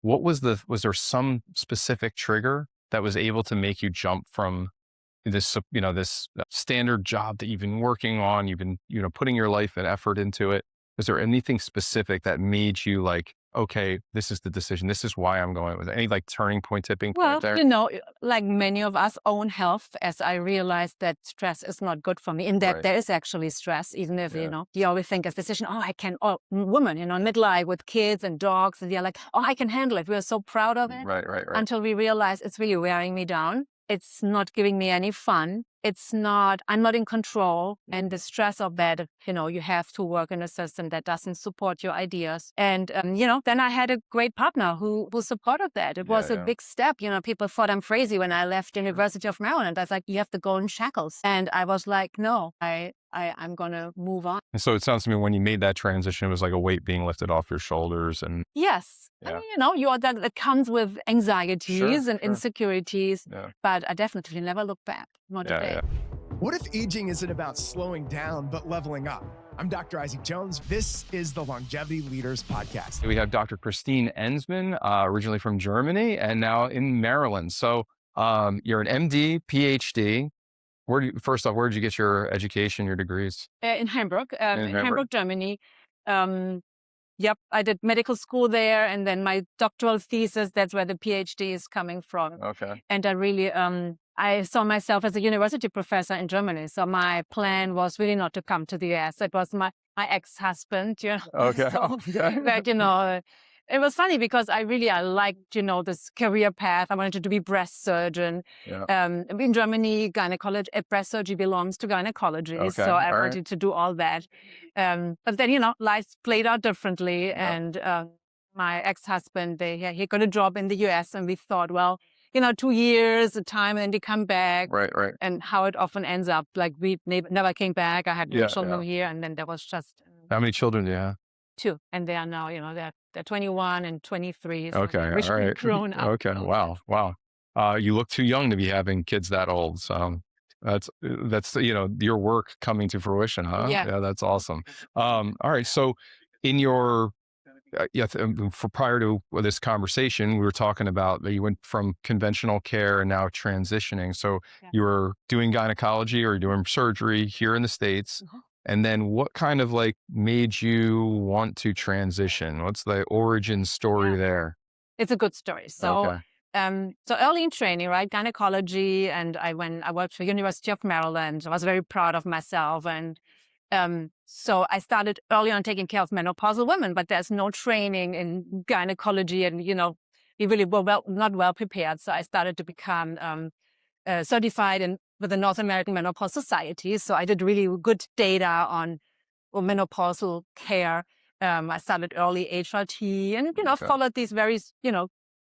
was there some specific trigger that was able to make you jump from this, this standard job that you've been working on, you've been, putting your life and effort into it? Is there anything specific that made you like, okay, this is the decision. This is why I'm going with it? Any like turning point, tipping point Well, there? like many of us, own health, as I realized that stress is not good for me, in that Right. there is actually stress, even if, Yeah. you always think as a physician, or women, midlife with kids and dogs, and they're like, I can handle it. We're so proud of it. Right. Until we realize it's really wearing me down. It's not giving me any fun. I'm not in control. And the stress of that, you have to work in a system that doesn't support your ideas. And, then I had a great partner who supported that. It was a big step. People thought I'm crazy when I left University of Maryland. I was like, you have the golden shackles. And I was like, no, I'm going to move on. And so it sounds to me when you made that transition, it was like a weight being lifted off your shoulders. And yes. Yeah. I mean, that comes with anxieties and sure. insecurities, Yeah. but I definitely never look back. Not a day. Yeah. What if aging isn't about slowing down, but leveling up? I'm Dr. Isaac Jones. This is the Longevity Leaders Podcast. We have Dr. Christina Enzmann, originally from Germany and now in Maryland. So you're an MD, PhD. First off, where did you get your education, your degrees? In Hamburg, In Hamburg? Germany. Yep, I did medical school there, and then my doctoral thesis, that's where the PhD is coming from. Okay. And I really, I saw myself as a university professor in Germany. So my plan was really not to come to the US. It was my ex-husband, Okay. So, Okay. but, it was funny because I liked, this career path. I wanted to be breast surgeon. Yeah. In Germany, gynecology, breast surgery belongs to gynecology. Okay, So I all wanted right. to do all that. But then, life played out differently. Yeah. And my ex-husband, he got a job in the US, and we thought, well, 2 years, a time, and then they come back. Right. And how it often ends up, like we never came back. I had no Yeah, children here, and then there was just How many children do you have? 2. And they are now, they're 21 and 23. So Okay. they're All right. grown up. Okay. Wow. You look too young to be having kids that old. So that's your work coming to fruition, huh? Yeah. That's awesome. All right. So in your for prior to this conversation, we were talking about that you went from conventional care and now transitioning. So you were doing gynecology or doing surgery here in the States. Mhm. And then what kind of like made you want to transition? What's the origin story there? It's a good story. So, Okay. so early in training, right, gynecology, and I worked for University of Maryland. I was very proud of myself, and so I started early on taking care of menopausal women. But there's no training in gynecology, and we really were not well prepared. So I started to become certified with the North American Menopause Society. So I did really good data on menopausal care. I started early HRT and, Okay. followed these very,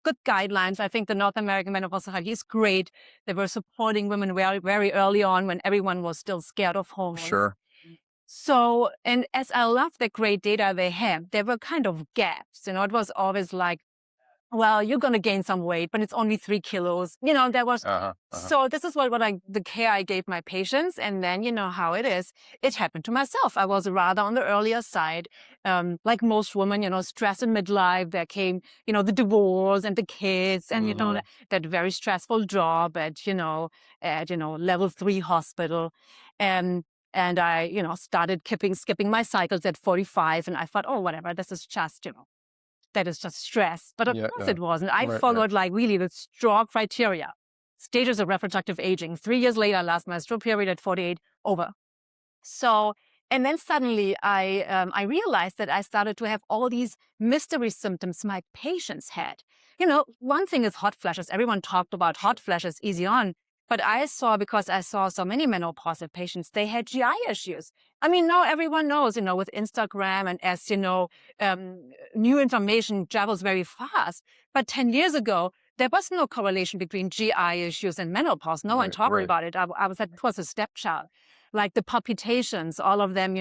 good guidelines. I think the North American Menopause Society is great. They were supporting women very, very early on when everyone was still scared of hormones. Sure. So, and as I love the great data they had, there were kind of gaps. It was always like, well, you're going to gain some weight, but it's only 3 kilos. There was, so this is the care I gave my patients. And then, how it is, it happened to myself. I was rather on the earlier side. Like most women, stress in midlife, there came, the divorce and the kids and, that very stressful job at level 3 hospital. And I, started skipping my cycles at 45. And I thought, oh, whatever, this is just, that is just stress. But of course it wasn't. I followed really the straw criteria. Stages of reproductive aging. 3 years later, I lost my menstrual period at 48, over. So, and then suddenly I realized that I started to have all these mystery symptoms my patients had. One thing is hot flashes. Everyone talked about hot flashes easy on. But because I saw so many menopausal patients, they had GI issues. I mean, now everyone knows, with Instagram and as new information travels very fast. But 10 years ago, there was no correlation between GI issues and menopause. No one talked about it. It was a stepchild. Like the palpitations, all of them,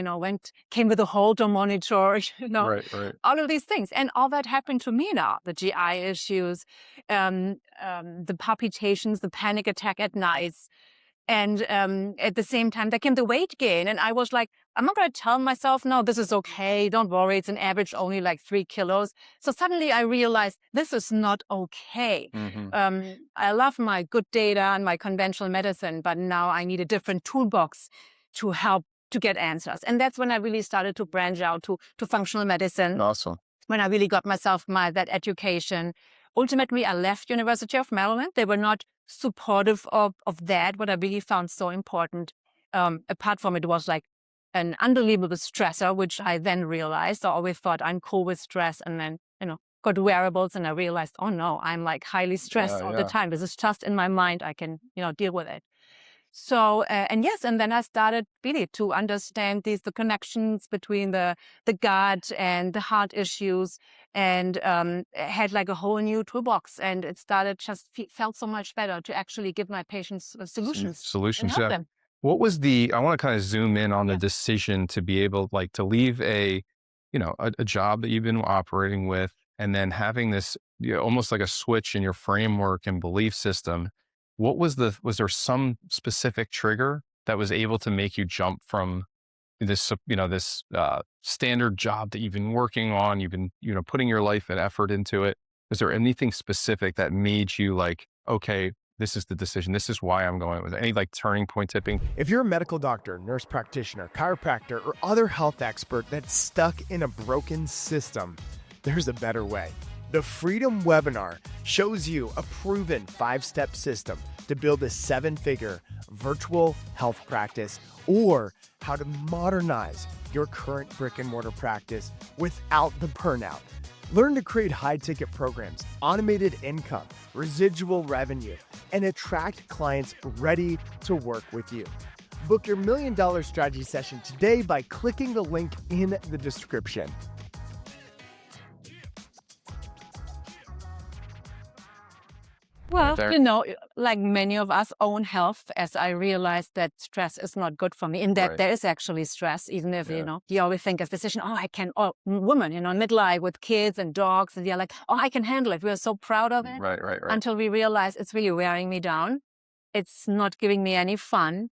came with a Holter monitor, all of these things. And all that happened to me now, the GI issues, the palpitations, the panic attack at nights. And at the same time, there came the weight gain. And I was like, I'm not going to tell myself, no, this is okay. Don't worry. It's an average only like 3 kilos. So suddenly I realized this is not okay. I love my good data and my conventional medicine, but now I need a different toolbox to help to get answers. And that's when I really started to branch out to functional medicine. Awesome. When I really got myself that education. Ultimately, I left University of Maryland. They were not supportive of that, what I really found so important. Apart from it was like an unbelievable stressor, which I then realized. I always thought I'm cool with stress, and then, got wearables and I realized, oh no, I'm like highly stressed all the time. This is just in my mind. I can, deal with it. So, and then I started really to understand the connections between the gut and the heart issues, and had like a whole new toolbox, and it started felt so much better to actually give my patients solutions and help them. What was I want to kind of zoom in on the decision to be able to leave a job that you've been operating with, and then having this, almost like a switch in your framework and belief system. What was there some specific trigger that was able to make you jump from this, this standard job that you've been working on, you've been, putting your life and effort into it? Was there anything specific that made you like, okay, this is the decision, this is why I'm going with it? Any turning point tipping? If you're a medical doctor, nurse practitioner, chiropractor, or other health expert that's stuck in a broken system, there's a better way. The Freedom webinar shows you a proven 5-step system to build a 7-figure virtual health practice, or how to modernize your current brick and mortar practice without the burnout. Learn to create high-ticket programs, automated income, residual revenue, and attract clients ready to work with you. Book your $1 million strategy session today by clicking the link in the description. Well, like many of us, own health, as I realized that stress is not good for me, in that there is actually stress, even if, you always think as a physician, or women, midlife with kids and dogs, and you're like, I can handle it. We're so proud of it. Right. Until we realize it's really wearing me down. It's not giving me any fun.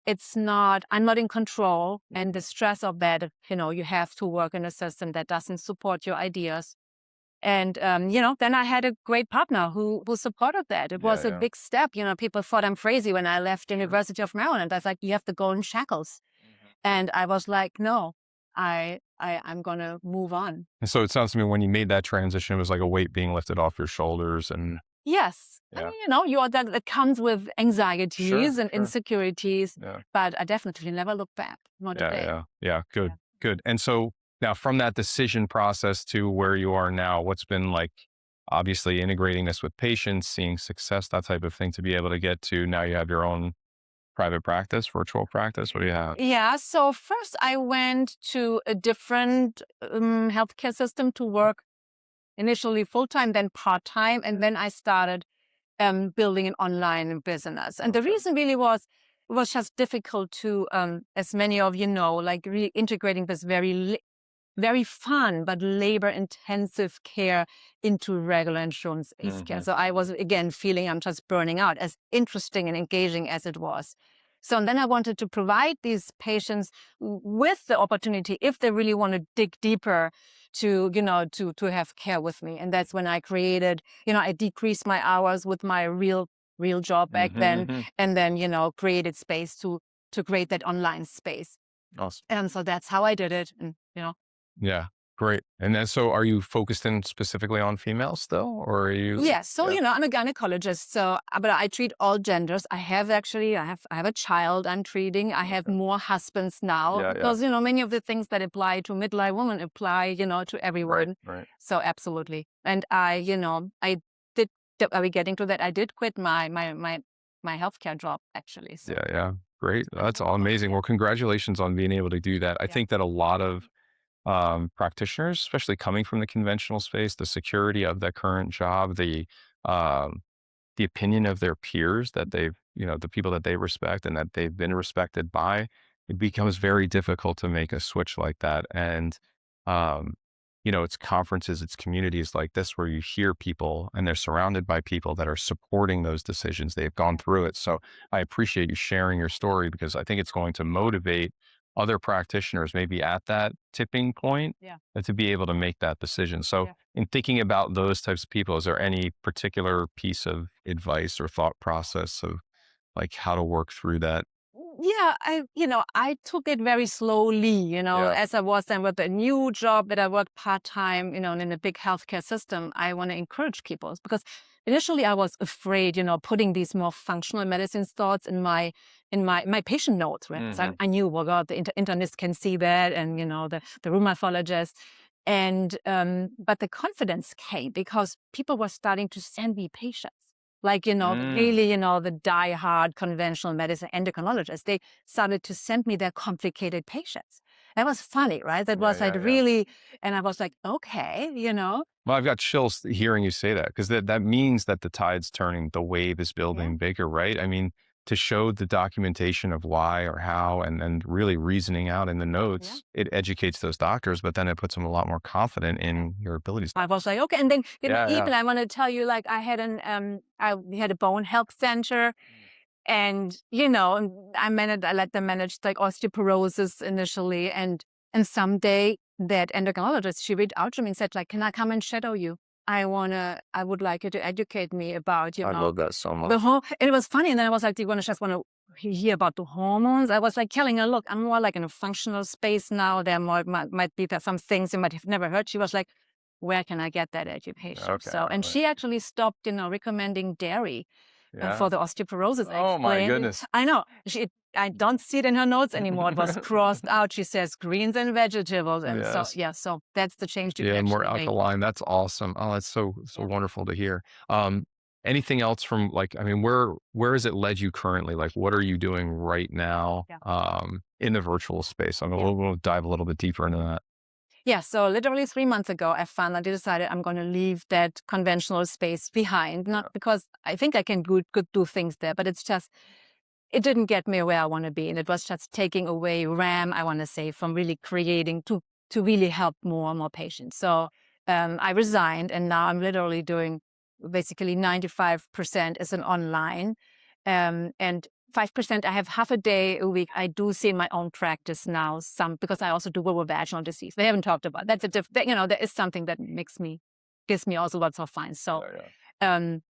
I'm not in control. And the stress of that, you have to work in a system that doesn't support your ideas. And, then I had a great partner who supported that. It was a big step. People thought I'm crazy when I left University of Maryland. I was like, you have the golden shackles. And I was like, no, I'm going to move on. And so it sounds to me, when you made that transition, it was like a weight being lifted off your shoulders. And yes. Yeah. I mean, that comes with anxieties and insecurities, but I definitely never look back. Not today. Yeah. Good. And so now, from that decision process to where you are now, what's been like, obviously integrating this with patients, seeing success, that type of thing, to be able to get to now you have your own private practice, virtual practice? What do you have? Yeah. So first I went to a different healthcare system to work, initially full-time, then part-time. And then I started building an online business. And the reason really was, it was just difficult to, as many of you know, like reintegrating this very fun but labor-intensive care into regular insurance-based care. So I was, again, feeling I'm just burning out, as interesting and engaging as it was. So then I wanted to provide these patients with the opportunity, if they really want to dig deeper, to have care with me. And that's when I created, I decreased my hours with my real job back then, and then, created space to create that online space. Awesome. And so that's how I did it. And, Yeah, great. And then, so are you focused in specifically on females still, or are you? Yes. So, I'm a gynecologist, but I treat all genders. I have a child I'm treating. I have more husbands now because, many of the things that apply to midlife women apply, to everyone. Right. So absolutely. And are we getting to that? I did quit my healthcare job, actually. So. Yeah. Great. That's all amazing. Well, congratulations on being able to do that. I think that a lot of practitioners, especially coming from the conventional space, the security of their current job, the opinion of their peers that they've, the people that they respect and that they've been respected by, it becomes very difficult to make a switch like that. And it's conferences, it's communities like this where you hear people and they're surrounded by people that are supporting those decisions. They've gone through it. So I appreciate you sharing your story because I think it's going to motivate other practitioners maybe at that tipping point Yeah. to be able to make that decision. So Yeah. in thinking about those types of people, is there any particular piece of advice or thought process of like how to work through that? Yeah, I took it very slowly, Yeah. as I was then with a new job that I worked part-time, and in a big healthcare system. I want to encourage people because initially I was afraid, putting these more functional medicine thoughts in my patient notes, right? So I knew, well, God, the internist can see that, and the rheumatologist. And but the confidence came because people were starting to send me patients. Like, really, the die-hard conventional medicine endocrinologists, they started to send me their complicated patients. That was funny, right? That was like really, and I was like, okay. Well, I've got chills hearing you say that because that means that the tide's turning, the wave is building bigger, right? I mean, to show the documentation of why or how, and then really reasoning out in the notes, it educates those doctors, but then it puts them a lot more confident in your abilities. I was like, okay. And then, Yeah, even I want to tell you, like, we had a bone health center. And, I let them manage like osteoporosis initially. And someday that endocrinologist, she reached out to me and said, like, can I come and shadow you? I would like you to educate me about, I love that so much. and it was funny. And then I was like, do you just want to hear about the hormones? I was like telling her, look, I'm more like in a functional space now. There might be some things you might have never heard. She was like, where can I get that education? Okay, So, and she actually stopped, recommending dairy for the osteoporosis. Oh my goodness. I know. I don't see it in her notes anymore. It was crossed out. She says greens and vegetables. And so that's the change you can more actually make. alkaline. That's awesome. Oh, that's so wonderful to hear. Anything else from like, I mean, where has it led you currently? Like, what are you doing right now in the virtual space? We'll dive a little bit deeper into that. Yeah, so literally 3 months ago, I finally decided I'm going to leave that conventional space behind. Not because I think I can good do things there, but it's just, it didn't get me where I want to be. And it was just taking away RAM, I want to say, from really creating to really help more and more patients. So I resigned, and now I'm literally doing basically 95% as an online. And 5%, I have half a day a week. I do see in my own practice now because I also do vulvovaginal disease. They haven't talked about that's there is something that gives me also lots of fun. So,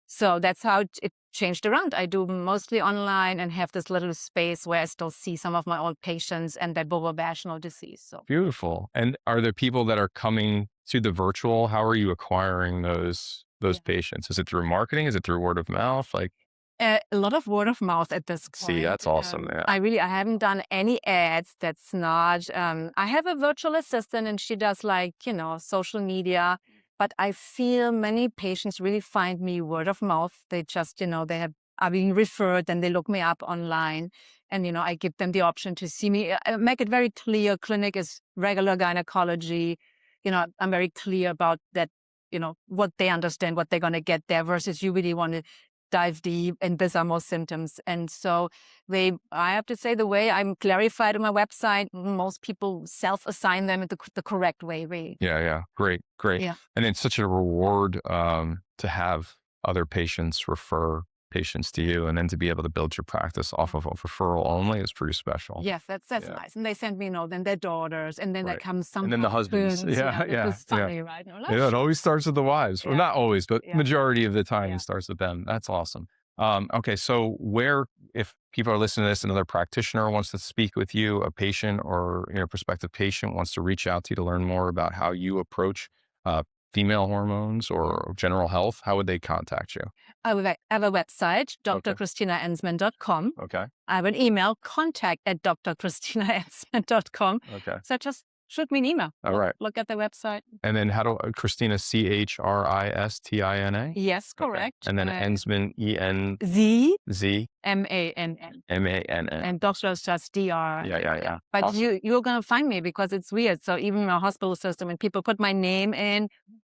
so that's how it changed around. I do mostly online and have this little space where I still see some of my old patients and that vulvovaginal disease. So beautiful. And are there people that are coming to the virtual? How are you acquiring those patients? Is it through marketing? Is it through word of mouth? Like, a lot of word of mouth at this point. See, that's awesome. I haven't done any ads. That's not, I have a virtual assistant and she does like, social media, but I feel many patients really find me word of mouth. They just, are being referred and they look me up online and, I give them the option to see me. I make it very clear. Clinic is regular gynecology. I'm very clear about that, what they understand, what they're going to get there versus you really want to dive deep, and these are more symptoms. And so I have to say, the way I'm clarified on my website, most people self-assign them in the correct way, really. Yeah. Great. Yeah. And it's such a reward to have other patients refer patients to you, and then to be able to build your practice off of a referral only is pretty special. Yes, that's nice. And they send me, then their daughters, and then there comes some, and then the husbands. Yeah. It's funny, right? It always starts with the wives. Well, not always, but majority of the time it starts with them. That's awesome. Okay, so if people are listening to this, another practitioner wants to speak with you, a patient or prospective patient wants to reach out to you to learn more about how you approach female hormones or general health, how would they contact you? I have a website, drchristinaenzmann.com. Okay. I have an email, contact@drchristinaenzmann.com. Okay. So just shoot me an email. All right. Look at the website. And then Christina, Christina? Yes, correct. Okay. And then Enzmann, Z Mann. And doctor is just DR. Yeah. But awesome. you're going to find me because it's weird. So even my hospital system, when people put my name in,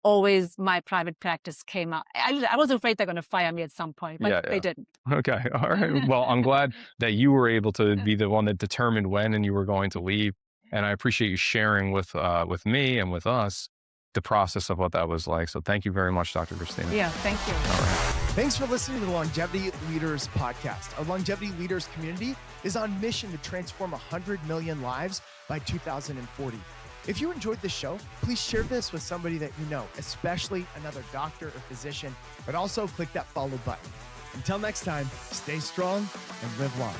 always my private practice came out. I was afraid they're going to fire me at some point, but they didn't. Okay. All right. Well, I'm glad that you were able to be the one that determined when and you were going to leave. And I appreciate you sharing with me and with us the process of what that was like. So thank you very much, Dr. Christina. Yeah, thank you. All right. Thanks for listening to the Longevity Leaders podcast. Our Longevity Leaders community is on mission to transform 100 million lives by 2040. If you enjoyed this show, please share this with somebody that you know, especially another doctor or physician, but also click that follow button. Until next time, stay strong and live long.